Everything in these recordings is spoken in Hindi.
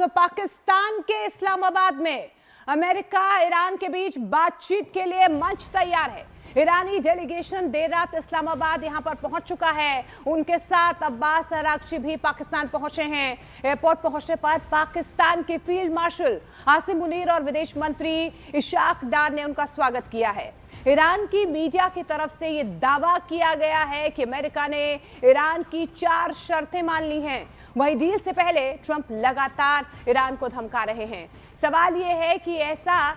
पाकिस्तान के इस्लामाबाद में अमेरिका ईरान के बीच बातचीत के लिए मंच तैयार है। ईरानी डेलीगेशन देर रात इस्लामाबाद यहां पर पहुंच चुका है। उनके साथ अब्बास अरागची भी पाकिस्तान पहुंचे हैं। एयरपोर्ट पहुंचने पर पाकिस्तान के फील्ड मार्शल आसिम मुनीर और विदेश मंत्री इशाक डार ने उनका स्वागत किया है। ईरान की मीडिया की तरफ से यह दावा किया गया है कि अमेरिका ने ईरान की 4 शर्तें मान ली हैं। वहीं डील से पहले ट्रंप लगातार ईरान को धमका रहे हैं। सवाल यह है कि ऐसा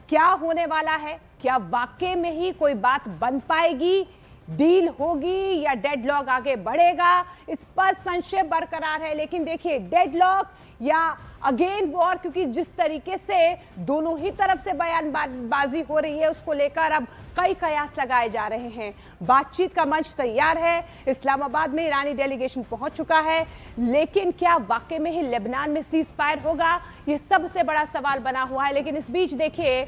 क्या होने वाला है? क्या वाकई में ही कोई बात बन पाएगी, डील होगी या डेडलॉक आगे बढ़ेगा? इस पर संशय बरकरार है। लेकिन देखिए, डेडलॉक या अगेन वॉर, क्योंकि जिस तरीके से दोनों ही तरफ से बयानबाजी हो रही है उसको लेकर अब कई कयास लगाए जा रहे हैं। बातचीत का मंच तैयार है। इस्लामाबाद में ईरानी डेलीगेशन पहुंच चुका है, लेकिन क्या वाकई में ही लेबनान में सीज फायर होगा? यह सबसे बड़ा सवाल बना हुआ है। लेकिन इस बीच देखिए,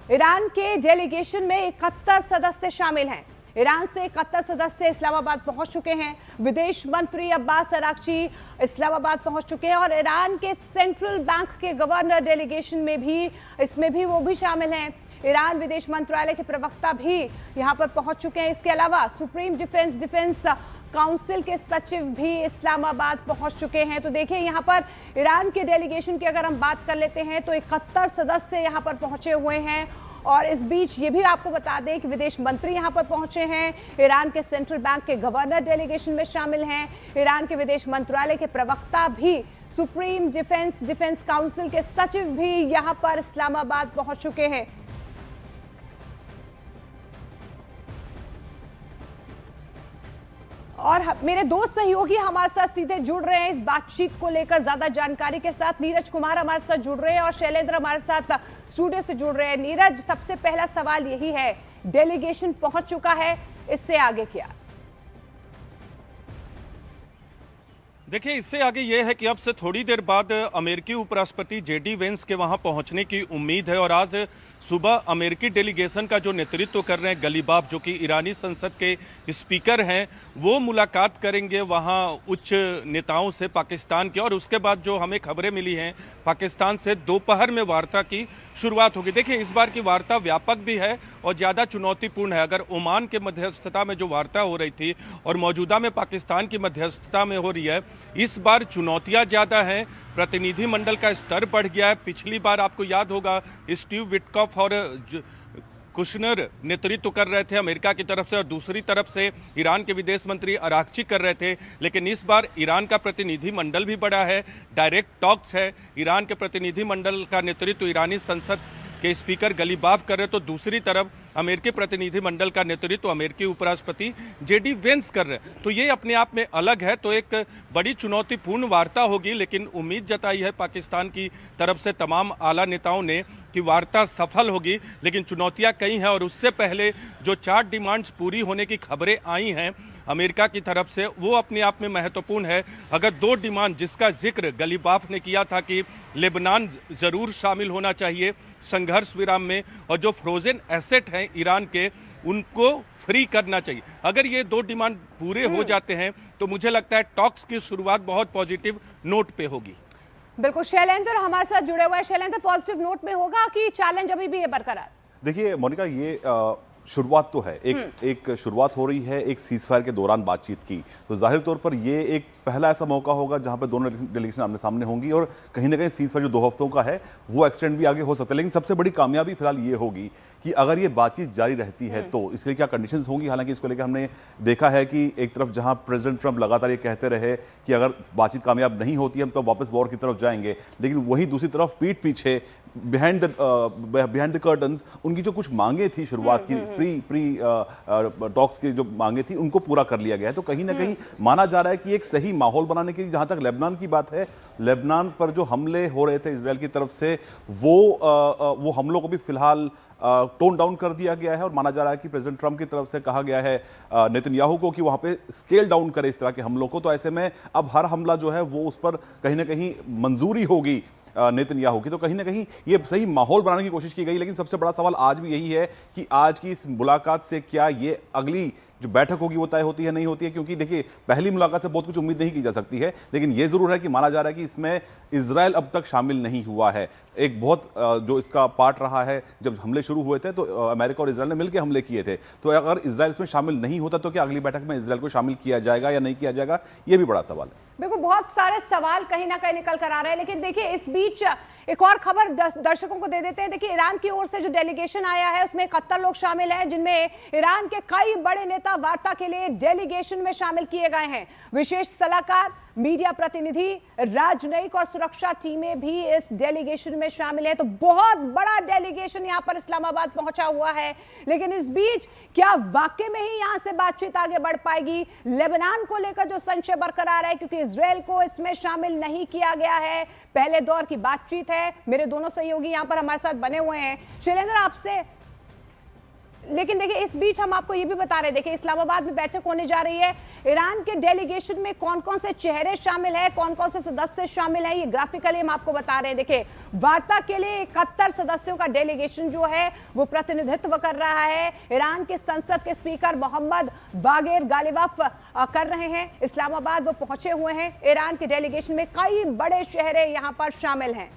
ईरान के डेलीगेशन में 71 सदस्य शामिल हैं। ईरान से 71 सदस्य इस्लामाबाद पहुंच चुके हैं। विदेश मंत्री अब्बास अरागची इस्लामाबाद पहुंच चुके हैं और ईरान के सेंट्रल बैंक के गवर्नर डेलीगेशन में भी वो भी शामिल हैं। ईरान विदेश मंत्रालय के प्रवक्ता भी यहां पर पहुंच चुके हैं। इसके अलावा सुप्रीम डिफेंस काउंसिल के सचिव भी इस्लामाबाद पहुंच चुके हैं। तो देखिए, यहां पर ईरान के डेलीगेशन की अगर हम बात कर लेते हैं तो 71 सदस्य यहां पर पहुंचे हुए हैं। और इस बीच ये भी आपको बता दें कि विदेश मंत्री यहां पर पहुंचे हैं। ईरान के सेंट्रल बैंक के गवर्नर डेलीगेशन में शामिल हैं। ईरान के विदेश मंत्रालय के प्रवक्ता भी, सुप्रीम डिफेंस काउंसिल के सचिव भी यहां पर इस्लामाबाद पहुंच चुके हैं। और मेरे दो सहयोगी हमारे साथ सीधे जुड़ रहे हैं इस बातचीत को लेकर ज्यादा जानकारी के साथ। नीरज कुमार हमारे साथ जुड़ रहे हैं और शैलेंद्र हमारे साथ स्टूडियो से जुड़ रहे हैं। नीरज, सबसे पहला सवाल यही है, डेलीगेशन पहुंच चुका है, इससे आगे क्या? देखिए, इससे आगे ये है कि अब से थोड़ी देर बाद अमेरिकी उपराष्ट्रपति जेडी वेंस के वहां पहुंचने की उम्मीद है। और आज सुबह अमेरिकी डेलीगेशन का जो नेतृत्व कर रहे हैं गलीबाफ, जो कि ईरानी संसद के स्पीकर हैं, वो मुलाकात करेंगे वहां उच्च नेताओं से पाकिस्तान के। और उसके बाद जो हमें खबरें मिली हैं पाकिस्तान से, दोपहर में वार्ता की शुरुआत होगी। देखिए, इस बार की वार्ता व्यापक भी है और ज़्यादा चुनौतीपूर्ण है। अगर ओमान के मध्यस्थता में जो वार्ता हो रही थी और मौजूदा में पाकिस्तान की मध्यस्थता में हो रही है, इस बार चुनौतियां ज़्यादा हैं। प्रतिनिधिमंडल का स्तर बढ़ गया है। पिछली बार आपको याद होगा स्टीव विटकॉफ और कुशनर नेतृत्व कर रहे थे अमेरिका की तरफ से, और दूसरी तरफ से ईरान के विदेश मंत्री अरागची कर रहे थे। लेकिन इस बार ईरान का प्रतिनिधिमंडल भी बड़ा है, डायरेक्ट टॉक्स है। ईरान के प्रतिनिधिमंडल का नेतृत्व ईरानी संसद के स्पीकर गलीबाफ कर रहे, तो दूसरी तरफ अमेरिकी प्रतिनिधिमंडल का नेतृत्व अमेरिकी उपराष्ट्रपति जेडी वेंस कर रहे हैं। तो ये अपने आप में अलग है। तो एक बड़ी चुनौतीपूर्ण वार्ता होगी, लेकिन उम्मीद जताई है पाकिस्तान की तरफ से तमाम आला नेताओं ने कि वार्ता सफल होगी। लेकिन चुनौतियां कई हैं और उससे पहले जो 4 डिमांड्स पूरी होने की खबरें आई हैं अमेरिका की तरफ से, वो अपने आप में महत्वपूर्ण है। अगर 2 डिमांड जिसका जिक्र गलीबाफ ने किया था कि लेबनान ज़रूर शामिल होना चाहिए संघर्ष विराम में, और जो फ्रोजन एसेट हैं ईरान के उनको फ्री करना चाहिए। अगर ये 2 डिमांड पूरे हो जाते हैं तो मुझे लगता है टॉक्स की शुरुआत बहुत पॉजिटिव नोट पे होगी। बिल्कुल, शैलेंद्र हमारे साथ जुड़े हुए हैं। शैलेंद्र, पॉजिटिव नोट में होगा कि चैलेंज अभी भी है बरकरार? देखिए मोनिका, ये शुरुआत तो है, एक शुरुआत हो रही है एक सीजफायर के दौरान बातचीत की। तो जाहिर तौर पर ये एक पहला ऐसा मौका होगा जहां पे दोनों डेलीगेशन आमने सामने होंगी और कहीं ना कहीं सीजफायर जो 2 हफ्तों का है वो एक्सटेंड भी आगे हो सकता है। लेकिन सबसे बड़ी कामयाबी फिलहाल ये होगी कि अगर ये बातचीत जारी रहती है तो इसके लिए क्या कंडीशंस होंगी। हालांकि इसको लेकर हमने देखा है कि एक तरफ जहां प्रेसिडेंट ट्रंप लगातार ये कहते रहे कि अगर बातचीत कामयाब नहीं होती हम तो वापस वॉर की तरफ जाएंगे, लेकिन वहीं दूसरी तरफ पीठ पीछे बिहाइंड द कर्टन्स उनकी जो कुछ मांगे थी शुरुआत की प्री टॉक्स की जो मांगे थी उनको पूरा कर लिया गया है। तो कहीं ना कहीं माना जा रहा है कि एक सही माहौल बनाने के लिए, जहां तक लेबनान की बात है, लेबनान पर जो हमले हो रहे थे इजराइल की तरफ से वो हमलों को भी फिलहाल टोन डाउन कर दिया गया है। और माना जा रहा है कि प्रेसिडेंट ट्रंप की तरफ से कहा गया है नेतन्याहू को कि वहां पे स्केल डाउन करे इस तरह के हमलों को। तो ऐसे में अब हर हमला जो है वो उस पर कहीं ना कहीं मंजूरी होगी नेतन्याहू की। तो कहीं ना कहीं ये सही माहौल बनाने की कोशिश की गई। लेकिन सबसे बड़ा सवाल आज भी यही है कि आज की इस मुलाकात से क्या ये अगली जो बैठक होगी वो तय होती है नहीं होती है, क्योंकि देखिए पहली मुलाकात से बहुत कुछ उम्मीद नहीं की जा सकती है, लेकिन ये जरूर है कि माना जा रहा है कि इसमें इजराइल अब तक शामिल नहीं हुआ है। एक बहुत जो इसका पार्ट रहा है, जब हमले शुरू हुए थे तो अमेरिका और इजराइल ने मिलकर हमले किए थे, तो अगर इजराइल इसमें शामिल नहीं होता तो क्या अगली बैठक में इजराइल को शामिल किया जाएगा या नहीं किया जाएगा, ये भी बड़ा सवाल है। देखो बहुत सारे सवाल कहीं ना कहीं निकल कर आ रहे हैं, लेकिन देखिए इस बीच एक और खबर दर्शकों को दे देते हैं। देखिए ईरान की ओर से जो डेलीगेशन आया है उसमें 71 लोग शामिल हैं, जिनमें ईरान के कई बड़े नेता वार्ता के लिए डेलीगेशन में शामिल किए गए हैं। विशेष सलाहकार, मीडिया प्रतिनिधि, राजनयिक और सुरक्षा टीमें भी इस डेलीगेशन में शामिल है। तो बहुत बड़ा डेलीगेशन यहां पर इस्लामाबाद पहुंचा हुआ है, लेकिन इस बीच क्या वाकई में ही यहां से बातचीत आगे बढ़ पाएगी? लेबनान को लेकर जो संशय बरकरार है, क्योंकि इजराइल को इसमें शामिल नहीं किया गया है, पहले दौर की बातचीत है। मेरे दोनों सहयोगी यहां पर हमारे साथ बने हुए हैं। शैलेंद्र आपसे, लेकिन देखिए इस बीच हम आपको ये भी बता रहे, देखिए इस्लामाबाद में बैठक होने जा रही है। ईरान के डेलीगेशन में कौन कौन से चेहरे शामिल हैं, कौन कौन से सदस्य शामिल हैं, ये ग्राफिकली हम आपको बता रहे हैं। देखिए वार्ता के लिए 71 सदस्यों का डेलीगेशन जो है वो प्रतिनिधित्व कर रहा है। ईरान के संसद के स्पीकर मोहम्मद बागेर गालिबाफ कर रहे हैं। इस्लामाबाद वो पहुंचे हुए हैं। ईरान के डेलीगेशन में कई बड़े चेहरे यहां पर शामिल हैं।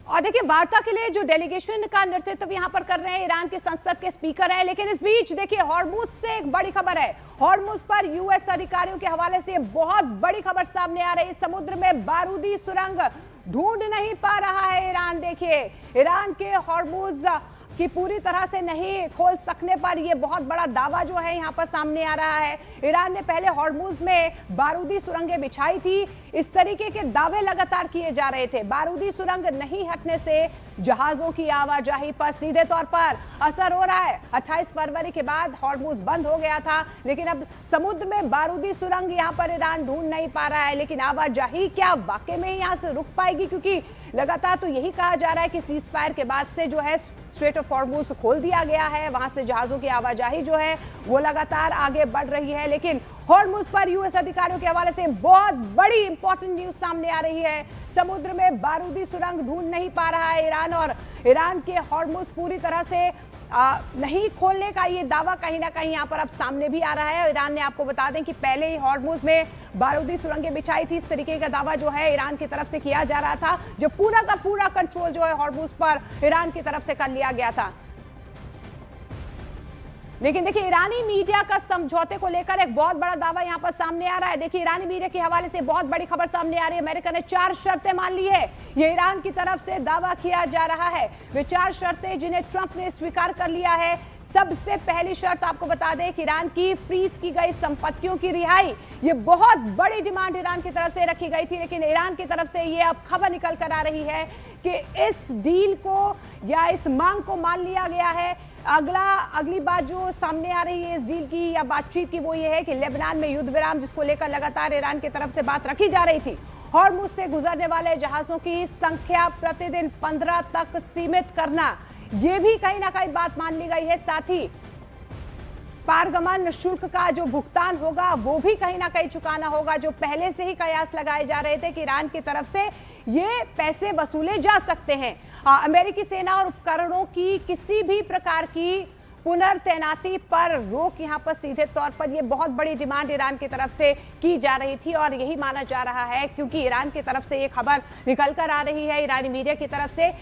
और देखिए वार्ता के लिए जो डेलीगेशन का नेतृत्व यहां पर कर रहे हैं ईरान के संसद के स्पीकर हैं। लेकिन इस बीच देखिए हॉर्मुज से एक बड़ी खबर है। हॉर्मुज पर यूएस अधिकारियों के हवाले से बहुत बड़ी खबर सामने आ रही है। समुद्र में बारूदी सुरंग ढूंढ नहीं पा रहा है ईरान। देखिए ईरान के हॉर्मुज कि पूरी तरह से नहीं खोल सकने पर यह बहुत बड़ा दावा जो है यहां पर सामने आ रहा है। ईरान ने पहले हॉर्मुज में बारूदी सुरंगें बिछाई थी। इस तरीके के दावे लगातार किए जा रहे थे। बारूदी सुरंग नहीं हटने से जहाजों की आवाजाही पर सीधे तौर पर असर हो रहा है। 28 फरवरी के बाद हॉर्मुज बंद हो गया था, लेकिन अब समुद्र में बारूदी सुरंग यहां पर ईरान ढूंढ नहीं पा रहा है। लेकिन आवाजाही क्या वाकई में यहां से रुक पाएगी? क्योंकि लगातार तो यही कहा जा रहा है कि सीज फायर के बाद से जो है स्ट्रेट ऑफ हॉर्मुज खोल दिया गया है, वहां से जहाजों की आवाजाही जो है वो लगातार आगे बढ़ रही है। लेकिन हॉर्मुज पर यूएस अधिकारियों के हवाले से बहुत बड़ी इंपॉर्टेंट न्यूज सामने आ रही है। समुद्र में बारूदी सुरंग ढूंढ नहीं पा रहा है ईरान, और ईरान के हॉर्मुज पूरी तरह से नहीं खोलने का ये दावा कहीं ना कहीं यहाँ पर अब सामने भी आ रहा है। ईरान ने, आपको बता दें कि पहले ही हॉर्मुज में बारूदी सुरंगें बिछाई थी। इस तरीके का दावा जो है ईरान की तरफ से किया जा रहा था, जो पूरा का पूरा कंट्रोल जो है हॉर्मुज पर ईरान की तरफ से कर लिया गया था। लेकिन देखिए ईरानी मीडिया का समझौते को लेकर एक बहुत बड़ा दावा यहां पर सामने आ रहा है। देखिए ईरानी मीडिया के हवाले से बहुत बड़ी खबर सामने आ रही है। अमेरिका ने 4 शर्तें मान ली है, ये ईरान की तरफ से दावा किया जा रहा है। वे 4 शर्तें जिन्हें ट्रंप ने स्वीकार कर लिया है। सबसे पहली शर्त आपको बता दें कि ईरान की फ्रीज की गई संपत्तियों की रिहाई, ये बहुत बड़ी डिमांड ईरान की तरफ से रखी गई थी। लेकिन ईरान की तरफ से ये अब खबर निकल कर आ रही है कि इस डील को या इस मांग को मान लिया गया है। अगली बात जो सामने आ रही है इस डील की या बातचीत की, वो ये है कि लेबनान में युद्ध विराम, जिसको लेकर लगातार ईरान की तरफ से बात रखी जा रही थी, हॉर्मुज से गुजरने वाले जहाजों की संख्या प्रतिदिन 15 तक सीमित करना, ये भी कहीं ना कहीं बात मान ली गई है। साथ ही पारगमन शुल्क का जो भुगतान होगा वो भी कहीं ना कहीं चुकाना होगा, जो पहले से ही कयास लगाए जा रहे थे कि ईरान की तरफ से ये पैसे वसूले जा सकते हैं। अमेरिकी सेना और उपकरणों की किसी भी प्रकार की पुनर्तैनाती पर रोक यहां पर सीधे तौर पर ये बहुत बड़ी डिमांड ईरान की तरफ से की जा रही थी, और यही माना जा रहा है क्योंकि ईरान की तरफ से ये खबर निकल कर आ रही है ईरानी मीडिया की तरफ से